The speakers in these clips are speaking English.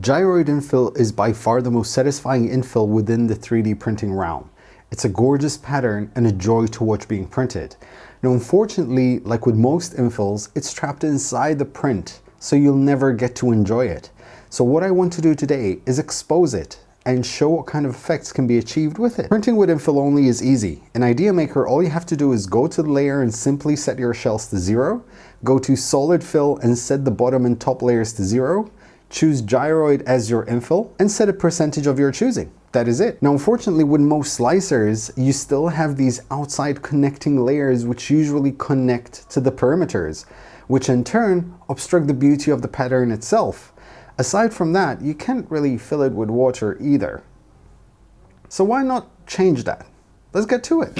Gyroid infill is by far the most satisfying infill within the 3D printing realm. It's a gorgeous pattern and a joy to watch being printed. Now unfortunately, like with most infills, it's trapped inside the print, so you'll never get to enjoy it. So what I want to do today is expose it and show what kind of effects can be achieved with it. Printing with infill only is easy. In Idea Maker, all you have to do is go to the layer and simply set your shells to 0, go to solid fill and set the bottom and top layers to 0, choose gyroid as your infill, and set a percentage of your choosing. That is it. Now, unfortunately, with most slicers, you still have these outside connecting layers which usually connect to the perimeters, which in turn obstruct the beauty of the pattern itself. Aside from that, you can't really fill it with water either. So why not change that? Let's get to it.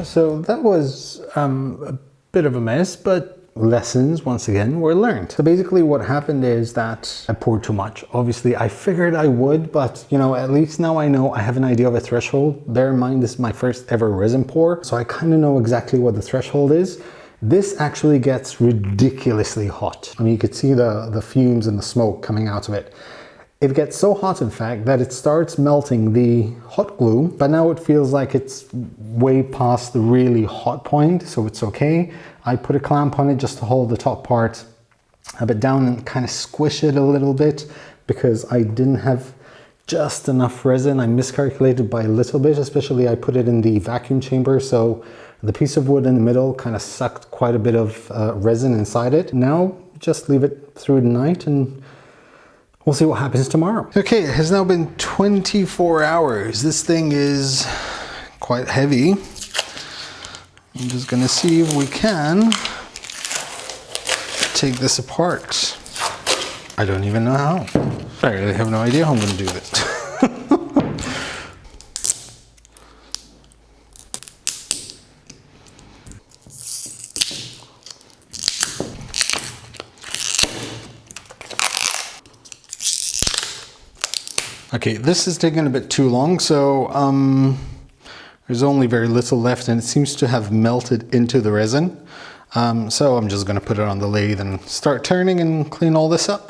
So that was a bit of a mess, but lessons once again were learned. So basically what happened is that I poured too much. Obviously I figured I would, but you know, at least now I know I have an idea of a threshold. Bear in mind, this is my first ever resin pour, so I kind of know exactly what the threshold is. This actually gets ridiculously hot. I mean, you could see the fumes and the smoke coming out of it. It gets so hot, in fact, that it starts melting the hot glue, but now it feels like it's way past the really hot point, so it's okay. I put a clamp on it just to hold the top part a bit down and kind of squish it a little bit because I didn't have just enough resin. I miscalculated by a little bit, especially I put it in the vacuum chamber, so the piece of wood in the middle kind of sucked quite a bit of resin inside it. Now, just leave it through the night and we'll see what happens tomorrow. Okay, it has now been 24 hours. This thing is quite heavy. I'm just gonna see if we can take this apart. I don't even know how. I really have no idea how I'm gonna do this. Okay, this is taking a bit too long, so there's only very little left and it seems to have melted into the resin. So I'm just gonna put it on the lathe and start turning and clean all this up.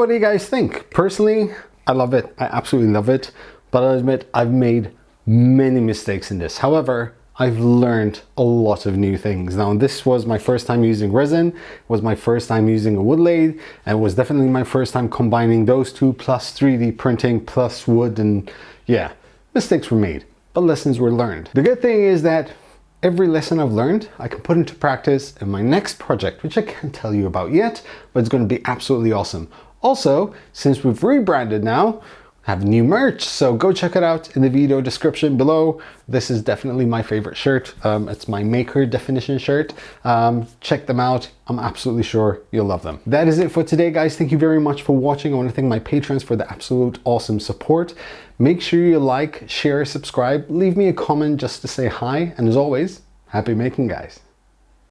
what do you guys think? Personally, I love it. I absolutely love it. But I'll admit I've made many mistakes in this. However, I've learned a lot of new things. Now, this was my first time using resin, it was my first time using a wood lathe, and it was definitely my first time combining those two plus 3D printing plus wood, and yeah, mistakes were made, but lessons were learned. The good thing is that every lesson I've learned, I can put into practice in my next project, which I can't tell you about yet, but it's going to be absolutely awesome. Also, since we've rebranded now, have new merch, so go check it out in the video description below. This is definitely my favorite shirt. It's my maker definition shirt. Check them out. I'm absolutely sure you'll love them. That is it for today, guys. Thank you very much for watching. I want to thank my patrons for the absolute awesome support. Make sure you like, share, subscribe, leave me a comment just to say hi, and as always, happy making, guys.